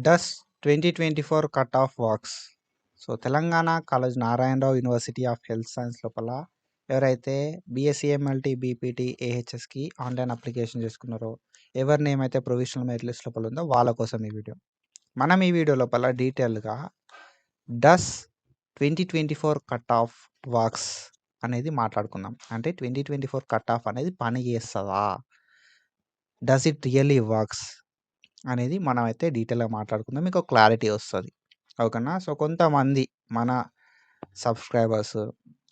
Does 2024 cut off works. So, Telangana college Narayana Rao university of health science లోపల ఎవరైతే BSc MLT, BPT, ఏహెచ్ఎస్కి online application చేసుకున్నారో, ఎవరి నేమ్ అయితే ప్రొవిజనల్ మెరిట్ లిస్ట్ లోపల ఉందో వాళ్ళ కోసం ఈ వీడియో. మనం ఈ వీడియో లోపల డీటెయిల్గా డస్ 2024 కట్ ఆఫ్ వర్క్స్ అనేది మాట్లాడుకుందాం. అంటే 2024 కట్ ఆఫ్ అనేది పని చేస్తుందా, డస్ ఇట్ రియల్లీ వర్క్స్ అనేది మనమైతే డీటెయిల్గా మాట్లాడుకుందాం. మీకు క్లారిటీ వస్తుంది, ఓకేనా. సో కొంతమంది మన సబ్స్క్రైబర్స్,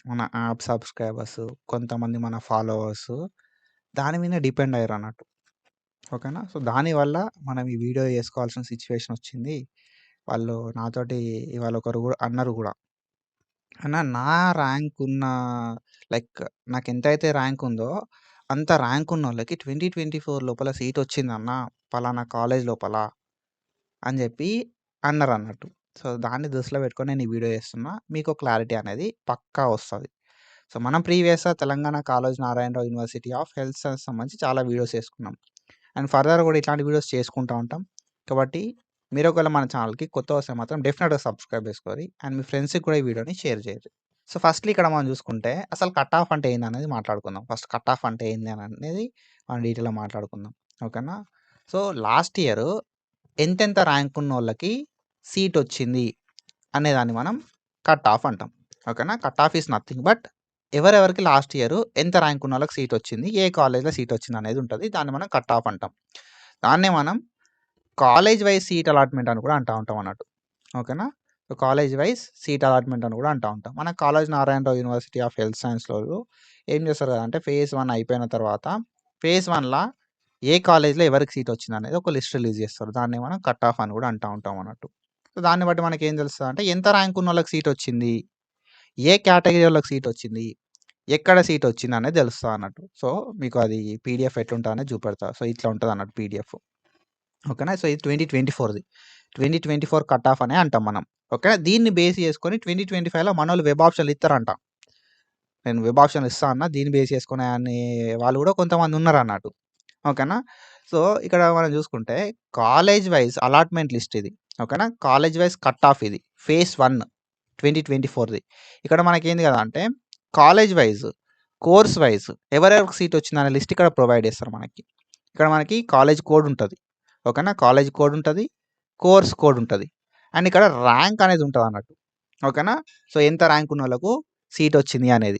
మన యాప్ సబ్స్క్రైబర్స్, కొంతమంది మన ఫాలోవర్స్ దాని మీద డిపెండ్ అయ్యారు అన్నట్టు, ఓకేనా. సో దానివల్ల మనం ఈ వీడియో చేసుకోవాల్సిన సిచ్యువేషన్ వచ్చింది. వాళ్ళు నాతోటి ఇవాళ ఒకరు కూడా అన్నారు కూడా, అన్న నా ర్యాంక్ ఉన్న లైక్ నాకు ఎంతైతే ర్యాంక్ ఉందో అంత ర్యాంక్ ఉన్న వాళ్ళకి 2024 లోపల సీట్ వచ్చిందన్న పలానా కాలేజ్ లోపల అని చెప్పి అన్నారు అన్నట్టు. సో దాన్ని దృష్టిలో పెట్టుకొని నేను ఈ వీడియో చేస్తున్నా. మీకు క్లారిటీ అనేది పక్కా వస్తుంది. సో మనం ప్రీవియస్గా Telangana college Narayana Rao university of health science సంబంధించి చాలా వీడియోస్ చేసుకున్నాం. అండ్ ఫర్దర్ కూడా ఇట్లాంటి వీడియోస్ చేసుకుంటూ ఉంటాం. కాబట్టి మీరు ఒకవేళ మన ఛానల్కి కొత్త వస్తే మాత్రం డెఫినెట్గా సబ్స్క్రైబ్ చేసుకోవాలి. అండ్ మీ ఫ్రెండ్స్కి కూడా ఈ వీడియోని షేర్ చేయండి. సో ఫస్ట్లీ ఇక్కడ మనం చూసుకుంటే అసలు కట్ ఆఫ్ అంటే ఏంది అనేది మాట్లాడుకుందాం. ఫస్ట్ కట్ ఆఫ్ అంటే ఏంది అనేది మనం డీటెయిల్గా మాట్లాడుకుందాం, ఓకేనా. సో లాస్ట్ ఇయర్ ఎంతెంత ర్యాంక్ ఉన్న వాళ్ళకి సీట్ వచ్చింది అనేదాన్ని మనం కట్ ఆఫ్ అంటాం, ఓకేనా. Cut off is nothing but ఎవరెవరికి లాస్ట్ ఇయర్ ఎంత ర్యాంక్ ఉన్న వాళ్ళకి సీట్ వచ్చింది, ఏ కాలేజ్లో సీట్ వచ్చింది అనేది ఉంటుంది. దాన్ని మనం కట్ ఆఫ్ అంటాం. దాన్నే మనం కాలేజ్ వైజ్ సీట్ అలాట్మెంట్ అని కూడా అంటూ ఉంటాం అన్నట్టు, ఓకేనా. So college wise seat allotment అని కూడా అంటూ ఉంటాం. మన college Narayana Rao university of health సైన్స్లో ఏం చేస్తారు కదంటే, ఫేజ్ 1 అయిపోయిన తర్వాత ఫేజ్ 1లా ఏ కాలేజ్లో ఎవరికి సీట్ వచ్చింది అనేది ఒక లిస్ట్ రిలీజ్ చేస్తారు. దాన్ని మనం కట్ ఆఫ్ అని కూడా అంటూ ఉంటాం అన్నట్టు. సో దాన్ని బట్టి మనకి ఏం తెలుస్తుంది అంటే, ఎంత ర్యాంక్ ఉన్న వాళ్ళకి సీట్ వచ్చింది, ఏ కేటగిరీ వాళ్ళకి సీట్ వచ్చింది, ఎక్కడ సీట్ వచ్చింది అనేది తెలుస్తుంది అన్నట్టు. సో మీకు అది పీడిఎఫ్ ఎట్లుంటుంది అనేది చూపెడతా. సో ఇట్లా ఉంటుంది అన్నట్టు పీడిఎఫ్, ఓకేనా. సో ఇది 2024 కట్ ఆఫ్ అనే అంటాం మనం, ఓకేనా. దీన్ని బేస్ చేసుకొని 2025లో మన వాళ్ళు వెబ్ ఆప్షన్లు ఇస్తారంట. నేను వెబ్ ఆప్షన్లు ఇస్తా అన్న, దీన్ని బేస్ చేసుకునే అనే వాళ్ళు కూడా కొంతమంది ఉన్నారు అన్నట్టు, ఓకేనా. సో ఇక్కడ మనం చూసుకుంటే కాలేజ్ వైజ్ అలాట్మెంట్ లిస్ట్ ఇది, ఓకేనా. కాలేజ్ వైజ్ కట్ ఆఫ్ ఇది ఫేజ్ 1 2024ది. ఇక్కడ మనకి ఏంది కదా అంటే, కాలేజ్ వైజ్, కోర్స్ వైజ్ ఎవరెవరికి సీట్ వచ్చిందనే లిస్ట్ ఇక్కడ ప్రొవైడ్ చేస్తారు మనకి. ఇక్కడ మనకి కాలేజ్ కోడ్ ఉంటుంది, ఓకేనా. కాలేజ్ కోడ్ ఉంటుంది, కోర్స్ కోడ్ ఉంటుంది, అండ్ ఇక్కడ ర్యాంక్ అనేది ఉంటుంది అన్నట్టు, ఓకేనా. సో ఎంత ర్యాంక్ ఉన్న వాళ్ళకు సీట్ వచ్చింది అనేది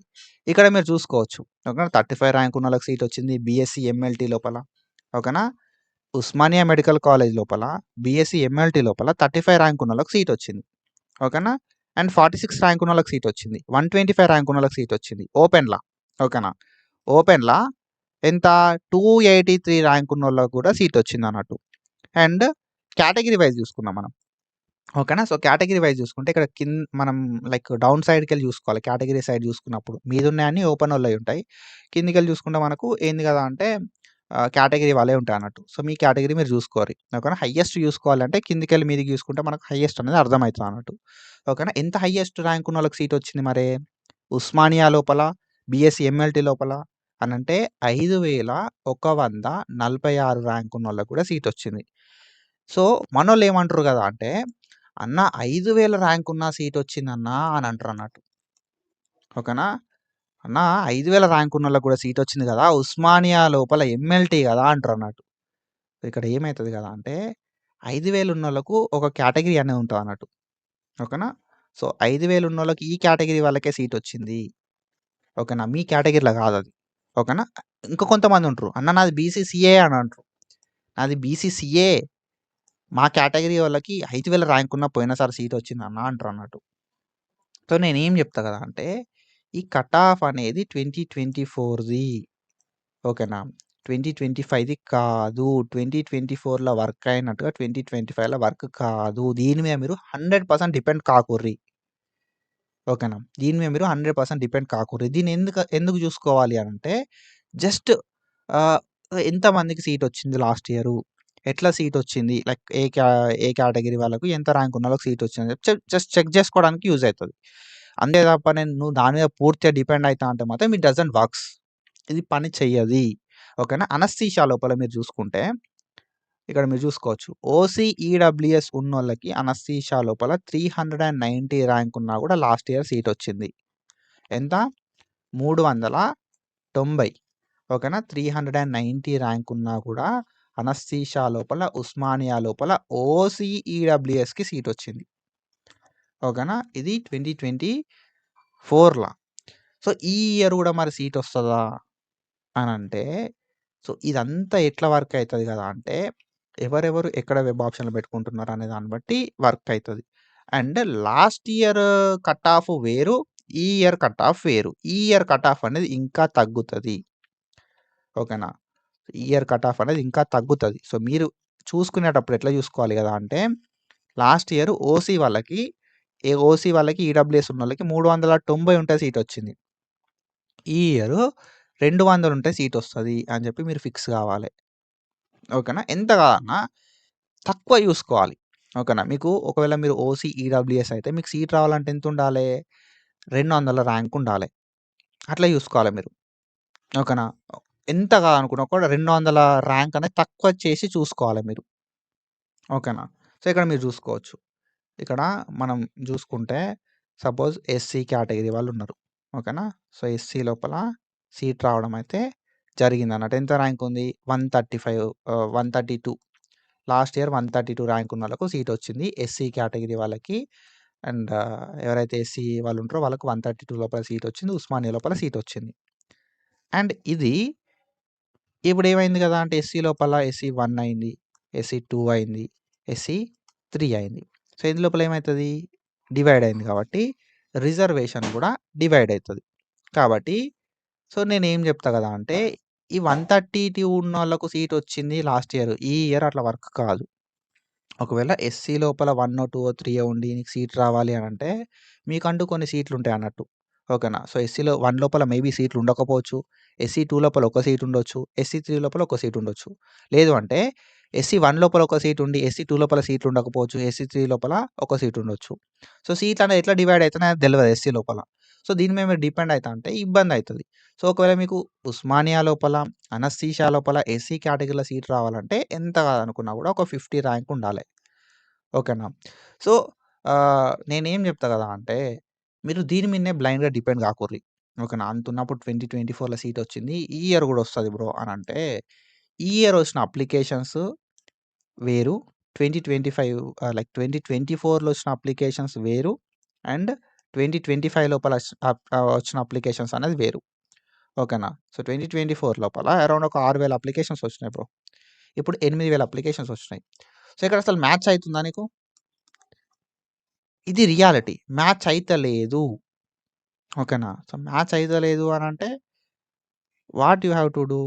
ఇక్కడ మీరు చూసుకోవచ్చు, ఓకేనా. 35 ర్యాంక్ ఉన్న వాళ్ళకి సీట్ వచ్చింది బీఎస్సీ ఎంఎల్టీ లోపల, ఓకేనా. ఉస్మానియా మెడికల్ కాలేజ్ లోపల బీఎస్సీ ఎంఎల్టీ లోపల 35 ర్యాంక్ ఉన్న వాళ్ళకి సీట్ వచ్చింది, ఓకేనా. అండ్ 46 ర్యాంక్ ఉన్న వాళ్ళకి సీట్ వచ్చింది, 125 ర్యాంక్ ఉన్న వాళ్ళకి సీట్ వచ్చింది ఓపెన్లా, ఓకేనా. ఓపెన్లా ఎంత 283 ర్యాంక్ ఉన్న వాళ్ళకి కూడా సీట్ వచ్చింది అన్నట్టు. అండ్ కేటగిరీ వైజ్ చూసుకుందాం మనం, ఓకేనా. సో కేటగిరీ వైజ్ చూసుకుంటే ఇక్కడ కింద మనం లైక్ డౌన్ సైడ్కి వెళ్ళి చూసుకోవాలి. కేటగిరీ సైడ్ చూసుకున్నప్పుడు మీద ఉన్నాయన్నీ ఓపెన్ వాళ్ళు ఉంటాయి, కిందికి వెళ్ళి చూసుకుంటే మనకు ఏంది కదా అంటే కేటగిరీ వాళ్ళే ఉంటాయి అన్నట్టు. సో మీ కేటగిరీ మీరు చూసుకోవాలి, ఓకేనా. హయ్యెస్ట్ చూసుకోవాలంటే కిందికి వెళ్ళి మీదికి చూసుకుంటే మనకు హయ్యెస్ట్ అనేది అర్థమవుతుంది అన్నట్టు, ఓకేనా. ఎంత హయ్యెస్ట్ ర్యాంక్ ఉన్న వాళ్ళకి సీట్ వచ్చింది మరి ఉస్మానియా లోపల, బీఎస్సీ ఎంఎల్టీ లోపల అని అంటే 5146 ర్యాంక్ ఉన్న వాళ్ళకి కూడా సీట్ వచ్చింది. సో మనోళ్ళు ఏమంటారు కదా అంటే, అన్న 5000 ర్యాంక్ ఉన్న సీట్ వచ్చిందన్న అని అంటారు అన్నట్టు, ఓకేనా. అన్న 5000 ర్యాంక్ ఉన్న వాళ్ళకి కూడా సీట్ వచ్చింది కదా, ఉస్మానియా లోపల ఎంఎల్టీ కదా అంటారు అన్నట్టు. ఇక్కడ ఏమవుతుంది కదా అంటే, 5000 ఉన్న వాళ్ళకు ఒక కేటగిరీ అనేది ఉంటుంది అన్నట్టు, ఓకేనా. సో 5000 ఉన్న వాళ్ళకి ఈ కేటగిరీ వాళ్ళకే సీట్ వచ్చింది, ఓకేనా. మీ కేటగిరీలో కాదు అది, ఓకేనా. ఇంకా కొంతమంది ఉంటారు, అన్న నాది బీసీసీఏ అని అంటారు. నాది బీసీసీఏ, మా కేటగిరీ వాళ్ళకి 5000 ర్యాంక్ ఉన్న పోయినసారి సీట్ వచ్చింది అన్న అంటారు అన్నట్టు. సో నేనేం చెప్తా కదా అంటే, ఈ కట్ ఆఫ్ అనేది 2024ది, ఓకేనా. 2025ది కాదు. 2024లో వర్క్ అయినట్టుగా 2025లో వర్క్ కాదు. దీని మీద మీరు 100% డిపెండ్ కాకుర్రి, ఓకేనా. దీని మీద మీరు 100% డిపెండ్ కాకుర్రి. దీన్ని ఎందుకు చూసుకోవాలి అని అంటే, జస్ట్ ఎంతమందికి సీట్ వచ్చింది లాస్ట్ ఇయరు, ఎట్లా సీట్ వచ్చింది, లైక్ ఏ కేటగిరీ వాళ్ళకు ఎంత ర్యాంక్ ఉన్న వాళ్ళకి సీట్ వచ్చింది జస్ట్ చెక్ చేసుకోవడానికి యూజ్ అవుతుంది. అంతే తప్ప నువ్వు దాని మీద పూర్తిగా డిపెండ్ అవుతా అంటే మాత్రం ఇట్ డజంట్ వర్క్స్, ఇది పని చెయ్యది, ఓకేనా. అనస్థీషియా లోపల మీరు చూసుకుంటే ఇక్కడ మీరు చూసుకోవచ్చు. ఓసీ, ఈడబ్ల్యూఎస్ ఉన్నోళ్ళకి అనస్థీషియా లోపల 390 ర్యాంక్ ఉన్నా కూడా లాస్ట్ ఇయర్ సీట్ వచ్చింది. ఎంత? 390. ఓకేనా? 390 ర్యాంక్ ఉన్నా కూడా అనస్థీషియా లోపల, ఉస్మానియా లోపల ఓసీ, ఈడబ్ల్యూఎస్‌కి సీట్ వచ్చింది. ఓకేనా? ఇది 2024లా. సో, ఈ ఇయర్ కూడా మరి సీట్ వస్తదా అనంటే, సో, ఇదంతా ఎట్లా వర్క్ అయితది కదా అంటే, ఎవరెవరు ఎక్కడ వెబ్ ఆప్షన్‌లు పెట్టుకుంటున్నారు అనే దాన్ని బట్టి వర్క్ అయితది. And last year cut off వేరు, ఈ ఇయర్ కట్ ఆఫ్ వేరు. ఈ ఇయర్ కట్ ఆఫ్ అనేది ఇంకా తగ్గుతది. ఓకేనా? ఈ ఇయర్ కట్ ఆఫ్ అనేది ఇంకా తగ్గుతది. సో, మీరు చూసుకునేటప్పుడు ఎట్లా చూసుకోవాలి కదా అంటే, లాస్ట్ ఇయర్ ఓసీ వాళ్ళకి, ఈడబ్ల్యూఎస్ ఉన్నోళ్ళకి 390 ఉంటే సీట్ వచ్చింది. ఈ ఇయర్ 200 ఉంటే సీట్ వస్తది అని చెప్పి మీరు ఫిక్స్ కావాలి. ఓకేనా? ఎంత కాదన్నా తక్కువ చూసుకోవాలి. ఓకేనా? మీకు ఒకవేళ మీరు ఓసీ, ఈడబ్ల్యూఎస్ అయితే మీకు సీట్ రావాలంటే ఎంత ఉండాలి? 200 ర్యాంక్ ఉండాలి. అట్లా చూసుకోవాలి మీరు. ఓకేనా? ఎంత కాదనుకున్నా కూడా 200 ర్యాంక్ అనేది తక్కువ చేసి చూసుకోవాలి మీరు. ఓకేనా? సో, ఇక్కడ మీరు చూసుకోవచ్చు. ఇక్కడ మనం చూసుకుంటే సపోజ్ ఎస్సీ కేటగిరీ వాళ్ళు ఉన్నారు. ఓకేనా? సో, ఎస్సీ లోపల సీట్ రావడం అయితే జరిగిందన్నట్టు. ఎంత ర్యాంక్ ఉంది? 132. లాస్ట్ ఇయర్ 132 ర్యాంక్ ఉన్న వాళ్ళకు సీట్ వచ్చింది. ఎస్సీ కేటగిరీ వాళ్ళకి. అండ్ ఎవరైతే ఎస్సీ వాళ్ళు ఉంటారో వాళ్ళకి 132 లోపల సీట్ వచ్చింది. ఉస్మానియా లోపల సీట్ వచ్చింది. అండ్ ఇది ఇప్పుడు ఏమైంది కదా అంటే ఎస్సీ లోపల ఎస్సీ 1 అయింది, ఎస్సీ 2 అయింది, ఎస్సీ 3 అయింది. సో, ఇందు లోపల ఏమైతది? డివైడ్ అయింది కాబట్టి రిజర్వేషన్ కూడా డివైడ్ అయితది. కాబట్టి సో, నేనేం చెప్తా కదా అంటే ఈ 132 ఉన్నోళ్ళకు సీట్ వచ్చింది లాస్ట్ ఇయర్. ఈ ఇయర్ అట్లా వర్క్ కాదు. ఒకవేళ ఎస్సీ లోపల 1, 2, 3 ఉండి నీకు సీట్ రావాలి అనంటే మీకంటూ కొన్ని సీట్లు ఉంటాయి అన్నట్టు. ఓకేనా? సో, ఎస్సీలో 1 లోపల మేబీ సీట్లు ఉండకపోవచ్చు. ఎస్సీ 2 లోపల ఒక సీట్ ఉండొచ్చు. ఎస్సీ 3 లోపల ఒక సీట్ ఉండొచ్చు. లేదు అంటే ఎస్సీ 1 లోపల ఒక సీట్ ఉండి ఎస్సీ 2 లోపల సీట్లు ఉండకపోవచ్చు. ఎస్సీ 3 లోపల ఒక సీట్ ఉండొచ్చు. సో, సీట్లు అనేది ఎట్లా డివైడ్ అయితున్నాయో తెలవదు ఎస్సీ లోపల. సో, దీని మీద మీరు డిపెండ్ అయితా అంటే ఇబ్బంది అయితది. సో, ఒకవేళ మీకు ఉస్మానియా లోపల, అనస్థీషియా లోపల ఎస్సీ కేటగిరీలో సీట్ రావాలంటే ఎంత కాదనుకున్నా కూడా ఒక 50 ర్యాంక్ ఉండాలి. ఓకేనా? సో, నేనేం చెప్తా కదా అంటే మీరు దీని మీదనే బ్లైండ్‌గా డిపెండ్ కాకుర్రి. ఓకేనా? అంతున్నప్పుడు 2024లో సీట్ వచ్చింది. ఈ ఇయర్ కూడా వస్తది బ్రో అనంటే, ఈ ఇయర్ వచ్చిన అప్లికేషన్స్ వేరు. 2025 లైక్ 2024లో వచ్చిన అప్లికేషన్స్ వేరు. అండ్ 2025 లోపల వచ్చిన అప్లికేషన్స్ అనేది వేరు. ఓకేనా? సో, 2024 లోపల అరౌండ్ ఒక 6000 అప్లికేషన్స్ వచ్చినాయి బ్రో. ఇప్పుడు 8000 అప్లికేషన్స్ వచ్చినాయి. సో, ఇక్కడ అసలు మ్యాచ్ అయితుందా నీకు? ఇది రియాలిటీ. మ్యాచ్ అయితలేదు. ఓకేనా? సో, మ్యాచ్ అయితలేదు అనంటే what you have to do?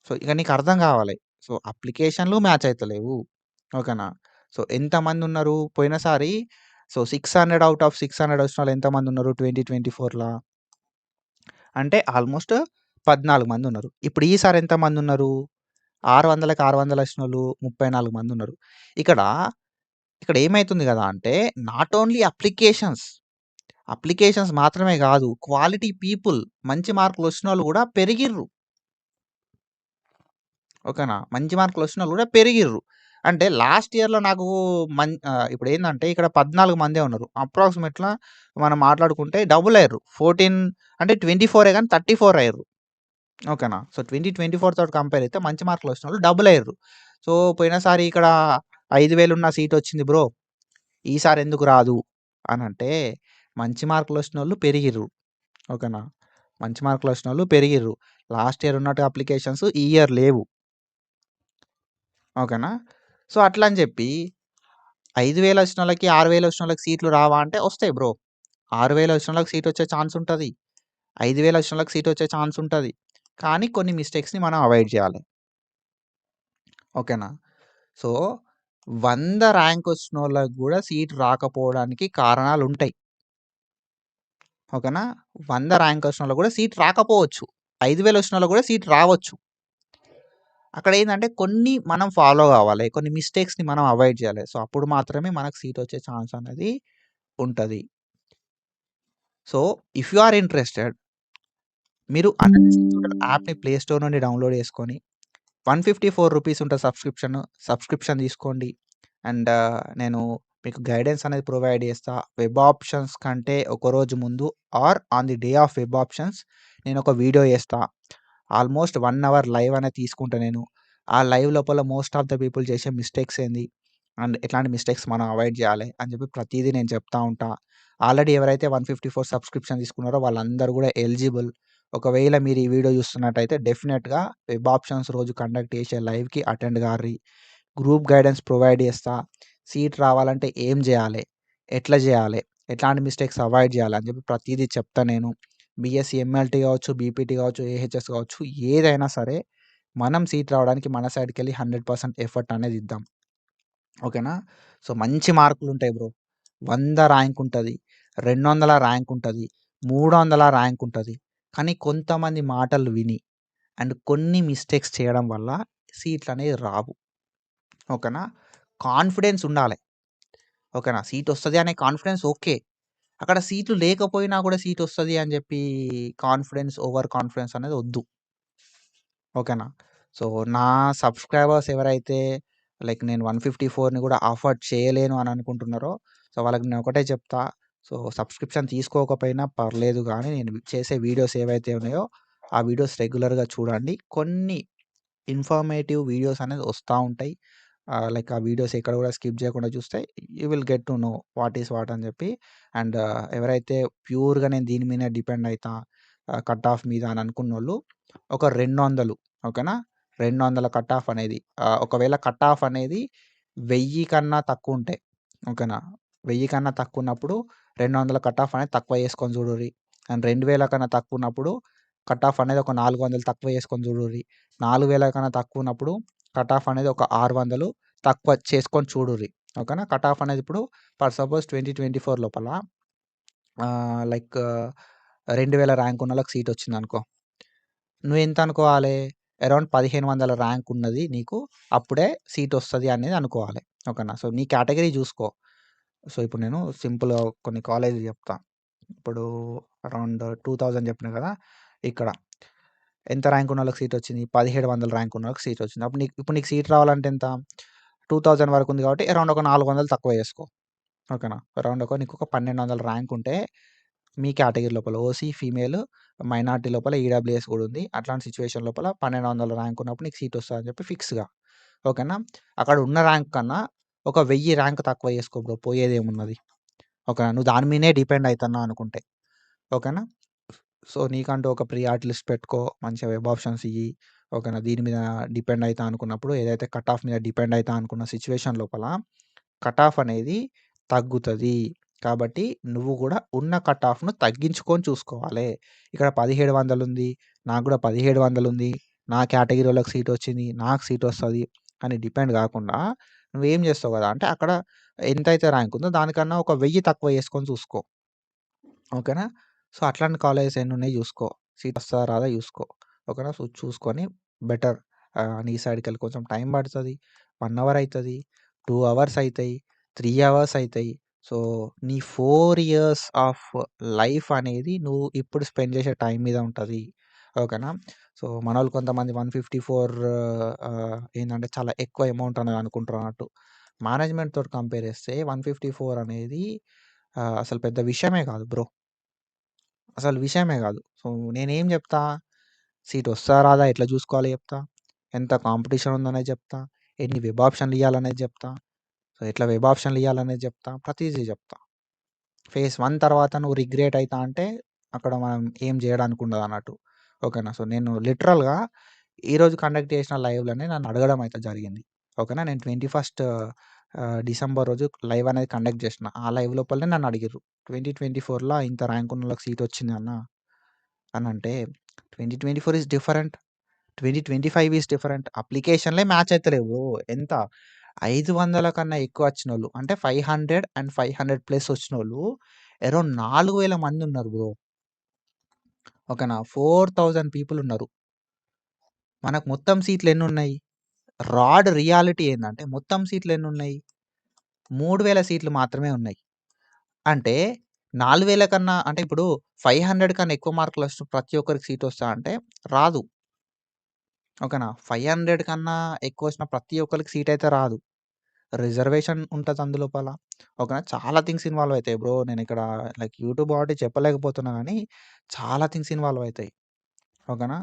So, ఇక నీకు అర్థం కావాలి. సో, అప్లికేషన్‌లు మ్యాచ్ అయితలేవు. ఓకేనా? సో, ఎంతమందున్నారు? పోయినసారి సో, 600 ఔట్ ఆఫ్ 600 వచ్చినోళ్ళు ఎంతమందున్నారు 2024లా? అంటే ఆల్మోస్ట్ 14 మందున్నారు. ఇప్పుడు ఈసారి ఎంతమందున్నారు? 600కి 600 వచ్చినోళ్ళు 34 మందున్నారు. ఇక్కడ, ఇక్కడ ఏమైతుంది గదా అంటే నాట్ ఓన్లీ అప్లికేషన్స్ మాత్రమే గాదు. క్వాలిటీ పీపుల్ మంచి మార్కులు వచ్చినోళ్ళు గూడా పెరిగిర్రు. ఓకేనా? మంచి మార్కులు వచ్చినోళ్ళు గూడా పెరిగిర్రు. అంటే లాస్ట్ ఇయర్‌లో నాకు ఇప్పుడేందంటే ఇక్కడ 14 మందే ఉన్నారు. అప్రాక్సిమేట్‌లా మనం మాట్లాడుకుంటే డబుల్ అయ్యిర్రు. 14 అంటే 24 గాని 34 అయ్యిర్రు. ఓకేనా? సో, 2024 తోటి కంపేర్ అయితే మంచి మార్కులు వచ్చినోళ్ళు డబుల్ అయ్యిర్రు. సో, పోయినసారి ఇక్కడ 5000 ఉన్న సీట్ వచ్చింది బ్రో. ఈసారి ఎందుకు రాదు అనంటే మంచి మార్కులు వచ్చినోళ్ళు పెరిగిర్రు. ఓకేనా? మంచి మార్కులు వచ్చినోళ్ళు పెరిగిర్రు. లాస్ట్ ఇయర్ ఉన్నట్టు అప్లికేషన్స్ ఈ ఇయర్ లేవు. ఓకేనా? సో, అట్లా అని చెప్పి 5000 వచ్చినోళ్ళకి, 6000 వచ్చినోళ్ళకి సీట్లు రావా అంటే వస్తాయి బ్రో. 6000 వచ్చినోళ్ళకి సీట్ వచ్చే ఛాన్స్ ఉంటది. 5000 వచ్చినోళ్ళకి సీట్ వచ్చే ఛాన్స్ ఉంటది. కానీ కొన్ని మిస్టేక్స్‌ని మనం అవాయిడ్ చేయాలి. ఓకేనా? సో, 100 ర్యాంక్ వచ్చినోళ్ళకి గూడా సీట్ రాకపోవడానికి కారణాలుంటాయి. ఓకేనా? 100 ర్యాంక్ వచ్చినోళ్ళకి గూడా సీట్ రాకపోవచ్చు. 5000 వచ్చినోళ్ళకి గూడా సీట్ రావచ్చు. అక్కడేందంటే కొన్ని మనం ఫాలో గావాలి. కొన్ని మిస్టేక్స్‌ని మనం అవాయిడ్ చేయాలి. సో, అప్పుడు మాత్రమే మనకు సీట్ వచ్చే ఛాన్స్ అనేది ఉంటది. So, if you are interested మీరు అనాలిసిస్ ట్యూటర్ యాప్‌ని ప్లే స్టోర్ నుండి డౌన్‌లోడ్ చేసుకొని రూ. 154 ఉంటది సబ్స్క్రిప్షన్ తీసుకోండి. అండ్ నేను మీకు గైడెన్స్ అనేది ప్రొవైడ్ చేస్తా. వెబ్ ఆప్షన్స్ కంటే ఒకరోజు ముందు or on the day of web options నేనొక వీడియో చేస్తా. ఆల్మోస్ట్ 1 అవర్ లైవ్ అనేది తీసుకుంటా నేను. ఆ లైవ్ లోపల మోస్ట్ ఆఫ్ ద పీపుల్ చేసే మిస్టేక్స్ ఏంది? అండ్ ఎట్లాంటి మిస్టేక్స్ మనం అవాయిడ్ చేయాలి అని చెప్పి ప్రతీదీ నేను చెప్తా ఉంటా. ఆల్రెడీ ఎవరైతే 154 సబ్స్క్రిప్షన్ తీసుకున్నారో వాళ్ళందరూ కూడా ఎలిజిబుల్. ఒకవేళ మీరు ఈ వీడియో చూస్తున్నట్టయితే డెఫినెట్‌గా వెబ్ ఆప్షన్స్ రోజు కండక్ట్ చేసే లైవ్‌కి అటెండ్ గార్రి. గ్రూప్ గైడెన్స్ ప్రొవైడ్ చేస్తా. సీట్ రావాలంటే ఏం జేయాలె? ఎట్లా జేయాలె? ఎట్లాంటి మిస్టేక్స్ అవాయిడ్ జేయాలి అని చెప్పి ప్రతీదీ చెప్తా నేను. బీఎస్సీ ఎంఎల్టీ కావచ్చు, బీపీటీ కావచ్చు, ఏహెచ్ఎస్ కావచ్చు, ఏదైనా సరే మనం సీట్ రావడానికి మన సైడ్‌కెళ్ళి 100% ఎఫర్ట్ అనేది ఇద్దాం. ఓకేనా? సో, మంచి మార్కులుంటాయి బ్రో. 100 ర్యాంక్ ఉంటది. 200 ర్యాంక్ ఉంటది. 300 ర్యాంక్ ఉంటది. కానీ కొంతమంది మాటలు విని అండ్ కొన్ని మిస్టేక్స్ చేయడం వల్ల సీట్లనేవి రావు. ఓకేనా? కాన్ఫిడెన్స్ ఉండాలె. ఓకేనా? సీటొస్తది అనే కాన్ఫిడెన్స్ ఓకే. అక్కడ సీట్లు లేకపోయినా కూడా సీటొస్తది అని జెప్పి ఓవర్ కాన్ఫిడెన్స్ అనేది ఒద్దు. ఓకేనా? సో, నా సబ్స్క్రైబర్స్ ఎవరైతే లైక్ నేను 154ని కూడా అఫోర్డ్ చేయలేను అని అనుకుంటున్నారో, సో, వాళ్ళకి నేను ఒకటే చెప్తా. సో, సబ్స్క్రిప్షన్ తీసుకోకపోయినా పర్లేదు గానీ, నేను చేసే వీడియోస్ ఏవైతే ఉన్నాయో, ఆ వీడియోస్ రెగ్యులర్‌గా చూడండి. కొన్ని ఇన్ఫర్మేటివ్ వీడియోస్ అనేది వస్తా ఉంటాయి. లైక్ ఆ వీడియోస్ ఎక్కడ కూడా స్కిప్ చేయకుండా చూస్తే you will get to know what is what అని చెప్పి. అండ్ ఎవరైతే ప్యూర్‌గా నేను దీని మీదనే డిపెండ్ అయితా కట్ ఆఫ్ మీద అని అనుకున్నోళ్ళు ఒక 200 ఓకేనా? 200 కట్ ఆఫ్ అనేది ఒకవేళ కట్ ఆఫ్ అనేది 1000 కన్నా తక్కువుంటే ఓకేనా? 1000 కన్నా తక్కువున్నప్పుడు 200 కట్ ఆఫ్ అనేది తక్కువ చేసుకొని చూడుర్రి. అండ్ 2000 కన్నా తక్కువున్నప్పుడు కట్ ఆఫ్ అనేది ఒక 400 తక్కువ చేసుకొని చూడుర్రి. 4000 కన్నా తక్కువున్నప్పుడు కట్ ఆఫ్ అనేది ఒక 600 తక్కువ చేసుకొని చూడుర్రి. ఓకేనా? కట్ ఆఫ్ అనేది ఇప్పుడు ఫర్ సపోజ్ 2024 లోపల లైక్ 2000 ర్యాంక్ ఉన్నోళ్ళకి సీట్ వచ్చిందనుకో. నువ్వెంత అనుకోవాలే? అరౌండ్ 1500 ర్యాంక్ ఉన్నది నీకు. అప్పుడే సీట్ వస్తది అనేది అనుకోవాలి. ఓకేనా? సో, నీ కేటగిరీ చూసుకో. సో, ఇప్పుడు నేను సింపుల్‌గా కొన్ని కాలేజ్‌లు చెప్తా. ఇప్పుడు అరౌండ్ 2000 చెప్పినా కదా! ఇక్కడ ఎంత ర్యాంక్ ఉన్నోళ్ళకి సీట్ వచ్చింది? 1700 ర్యాంక్ ఉన్నోళ్ళకి సీట్ వచ్చింది. ఇప్పుడు నీకు సీట్ రావాలంటే ఎంత? 2000 వరకు ఉంది కాబట్టి అరౌండ్ ఒక 400 తక్కువ చేసుకో. ఓకేనా? అరౌండ్ నీకొక 1200 ర్యాంక్ ఉంటే మీ కేటగిరీ లోపల ఓసీ, ఫీమేల్, మైనారిటీ లోపల ఈడబ్ల్యూఎస్ కూడా ఉంది. అట్లాంటి సిట్యుయేషన్ లోపల 1200 ర్యాంక్ ఉన్నప్పుడు నీకు సీట్ వస్తదని చెప్పి ఫిక్స్‌గా. ఓకేనా? అక్కడ ఉన్న ర్యాంక్ కన్నా ఒక 1000 ర్యాంక్ తక్కువ చేసుకో బ్రో. పోయేదేమున్నది? ఓకేనా? నువ్వు దాని మీదనే డిపెండ్ అయితున్నావు అనుకుంటే. ఓకేనా? సో, నీకంటూ ఒక ప్రియారిటీ లిస్ట్ పెట్టుకో. మంచిగా వెబ్ ఆప్షన్స్ ఇయ్యి. ఓకేనా? దీని మీద డిపెండ్ అయితా అనుకున్నప్పుడు ఏదైతే కట్ ఆఫ్ మీద డిపెండ్ అయితా అనుకున్న సిట్యుయేషన్ లోపల కట్ ఆఫ్ అనేది తగ్గుతది. కాబట్టి నువ్వు గూడా ఉన్న కట్ ఆఫ్‌ను తగ్గించుకొని చూసుకోవాలే. ఇక్కడ 1700 ఉంది. నాకు గూడా 1700 ఉంది. నా కేటగిరీ‌లోకి సీట్ వచ్చింది. నాకు సీట్ వస్తది అని డిపెండ్ గాకుండా నువ్వేం జేస్తావు గదా! అంటే అక్కడ ఎంతైతే ర్యాంక్ ఉందో దానికన్నా ఒక 1000 తక్కువ చేసుకొని చూసుకో. ఓకేనా? సో, అట్లాంటి కాలేజెస్ ఎన్నున్నాయి జూసుకో. సీట్ వస్తదా? రాదా? జూసుకో. ఓకేనా? సో, చూసుకొని బెటర్ నీ సైడ్‌కెళ్ళి కొంచెం టైం పడతది. 1 అవర్ అయితది. 2 అవర్స్ అయితాయి. 3 అవర్స్ అయితాయి. సో, నీ 4 ఇయర్స్ ఆఫ్ లైఫ్ అనేది నువ్వు ఇప్పుడు స్పెండ్ చేసే టైం మీద ఉంటది. ఓకేనా? సో, మనోళ్ళు కొంతమంది 154 ఏందంటే చాలా ఎక్కువ అమౌంట్ అనేది అనుకుంటున్నట్టు. మేనేజ్‌మెంట్ తోటి కంపేర్ చేస్తే 154 అనేది అసలు పెద్ద విషయమే కాదు బ్రో. అసలు విషయమే గాదు. సో, నేనేం జెప్తా, సీటొస్తదా? రాదా? ఎట్లా జూసుకోవాలో జెప్తా. ఎంత కాంపిటీషన్ ఉందనేది జెప్తా. ఎన్ని వెబ్ ఆప్షన్‌లు ఇయ్యాలనేది జెప్తా. సో, ఎట్లా వెబ్ ఆప్షన్‌లు ఇయ్యాలనేది జెప్తా. ప్రతీదీ జెప్తా. ఫేజ్ 1 తర్వాత నువ్వు రిగ్రెట్ అయితా అంటే, అక్కడ మనం ఏం జేయడానికి ఉండదన్నట్టు. ఓకేనా? సో, నేను లిటరల్‌గా ఈరోజు కండక్ట్ చేసిన లైవ్‌లోనే నన్ను అడగడం అయితే జరిగింది. ఓకేనా? నేను 21 డిసెంబర్ రోజు లైవ్ అనేది కండక్ట్ జేసిన. ఆ లైవ్ లోపలనే నన్ను అడిగిర్రు. 2024లో ఇంత ర్యాంక్ ఉన్నోళ్ళకి సీట్ వచ్చింది అన్న అనంటే 2024 ఈస్ డిఫరెంట్. 2025 is different. అప్లికేషన్‌లే మ్యాచ్ అయితలేవు. ఎంత 500 కన్నా ఎక్కువ వచ్చినోళ్ళు అంటే 500 అండ్ 500 ప్లస్ వచ్చినోళ్ళు అరౌండ్ 4000 మంది ఉన్నారు బ్రో. ఓకేనా? 4000 పీపుల్ ఉన్నారు. మనకు మొత్తం సీట్లు ఎన్నున్నాయి? రాడ్ రియాలిటీ ఏందంటే మొత్తం సీట్లు ఎన్నున్నాయి? 3000 సీట్లు మాత్రమే ఉన్నాయి. అంటే 4000 కన్నా అంటే ఇప్పుడు 500 కన్నా ఎక్కువ మార్కులు ప్రతి ఒక్కరికి సీట్ వస్తదా అంటే రాదు. ఓకేనా. 500 కన్నా ఎక్కువొచ్చిన ప్రతి ఒక్కళ్ళకి సీటయితే రాదు. రిజర్వేషన్ ఉంటది అందులోపల. ఓకేనా. చాలా థింగ్స్ ఇన్వాల్వ్ అయితాయి బ్రో. నేనిక్కడ లైక్ యూట్యూబ్ కాబట్టి చెప్పలేకపోతున్నా గానీ, చాలా థింగ్స్ ఇన్వాల్వ్ అయితాయి. ఓకేనా.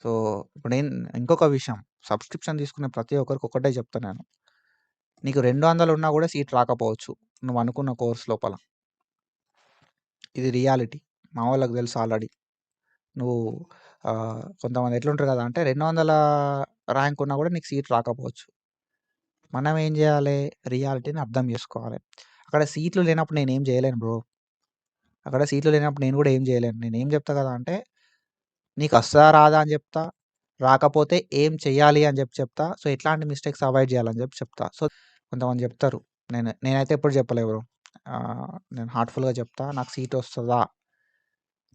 సో, ఇప్పుడు ఇంకొక విషయం, సబ్స్క్రిప్షన్ తీసుకునే ప్రతి ఒక్కరికి ఒకటే చెప్తా నేను. నీకు 200 ఉన్నా గూడా సీట్ రాకపోవచ్చు నువ్వనుకున్న కోర్స్ లోపల. ఇది రియాలిటీ. మా వోళ్ళకి తెలుసు ఆల్రెడీ. నువ్వు కొంతమంది ఎట్లుంటరు గదా! అంటే 200 ర్యాంక్ ఉన్నా గూడా నీకు సీట్ రాకపోవచ్చు. మనం ఏం జేయాలే? రియాలిటీని అర్థం జేసుకోవాలి. అక్కడ సీట్లు లేనప్పుడు నేనేం జేయలేను బ్రో. అక్కడ సీట్లు లేనప్పుడు నేను గూడా ఏం జేయలేను. నేనేం జెప్తా గదా! అంటే నీకొస్తదా? రాదా? అని జెప్తా. రాకపోతే ఏం చెయ్యాలి అని చెప్తా. సో, ఎట్లాంటి మిస్టేక్స్ అవాయిడ్ జేయాలని చెప్తా. సో, కొంతమంది జెప్తారు. నేనైతే ఎప్పుడు చెప్పలే బ్రో. నేను హార్ట్‌ఫుల్‌గా చెప్తా. నాకు సీటొస్తదా?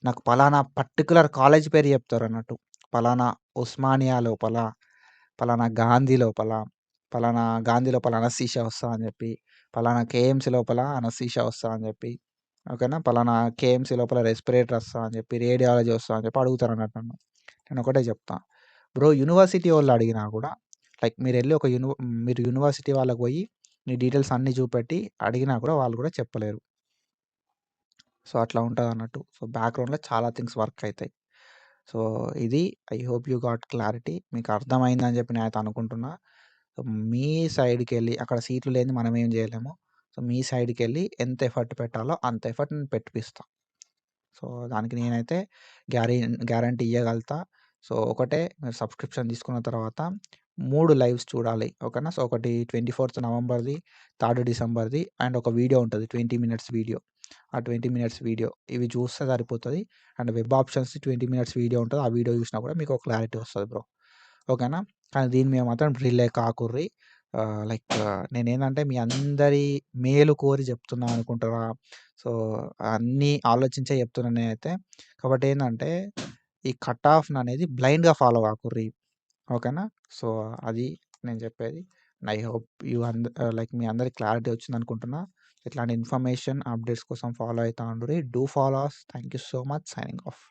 నాకు పలానా పర్టిక్యులర్ కాలేజ్ పేరు చెప్తారన్నట్టు. పలానా ఉస్మానియా లోపల, పలానా గాంధీ లోపల, పలానా గాంధీ లోపల అనస్థీషియా వస్తదని జెప్పి, పలానా కేఎంసీ లోపల అనస్థీషియా వస్తదని జెప్పి, ఓకేనా. పలానా కేఎంసీ లోపల రెస్పిరేటర్ వస్తదని జెప్పి, రేడియాలజీ వస్తదని జెప్పి అడుగుతారన్నట్టు నన్ను. నేనొకటే జెప్తా. బ్రో యూనివర్సిటీ వోళ్ళు అడిగినా గూడా లైక్ మీరెళ్లి మీరు యూనివర్సిటీ వాళ్ళకి పోయి మీ డీటెయిల్స్ అన్నీ చూపెట్టి అడిగినా కూడా వాళ్ళు గూడా చెప్పలేరు. సో, అట్లా ఉంటదన్నట్టు. సో, బ్యాక్‌గ్రౌండ్‌లో చాలా థింగ్స్ వర్క్ అయితాయి. సో, ఇది I hope you got clarity. మీకు అర్థమైందని జెప్పి నేనైతే అనుకుంటున్నా. సో, మీ సైడ్‌కెళ్ళి అక్కడ సీట్లు లేనిది మనమేం జేయలేము. సో, మీ సైడ్‌కెళ్ళి ఎంత ఎఫర్ట్ పెట్టాలో అంత ఎఫర్ట్ నేను పెట్టిపిస్తా. సో, దానికి నేనైతే గ్యారీ గ్యారంటీ ఇయ్యగలుగుతా. సో, ఒకటే మీరు సబ్స్క్రిప్షన్ తీసుకున్న తర్వాత 3 లైవ్స్ చూడాలి. ఓకేనా. సో, ఒకటి 24థ్ నవంబర్‌ది, 3 డిసెంబర్‌ది అండ్ ఒక వీడియో ఉంటది. 20 మినిట్స్ వీడియో. ఆ 20 మినిట్స్ వీడియో ఇవి చూస్తే సరిపోతది. And web options 20 minutes video ఉంటది. ఆ వీడియో చూసినా కూడా మీకు ఒక క్లారిటీ వస్తది బ్రో. ఓకేనా. కానీ దీని మీద మాత్రం రిలే కాకుర్రి. లైక్ నేనేందంటే మీ అందరి మేలు కోరి చెప్తున్నా అనుకుంటారా? సో, అన్నీ ఆలోచించే చెప్తున్నా నేనైతే. కాబట్టి ఏందంటే ఈ కట్ ఆఫ్‌ననేది బ్లైండ్‌గా ఫాలో కాకుర్రి. ఓకేనా. సో, అది నేను చెప్పేది. ఐ హోప్ లైక్ మీ అందరికి క్లారిటీ వచ్చిందనుకుంటున్నా. ఇట్లాంటి ఇన్ఫర్మేషన్, అప్డేట్స్ కోసం ఫాలో అయితా ఉండుర్రి. Do follow us. Thank you so much. Signing of.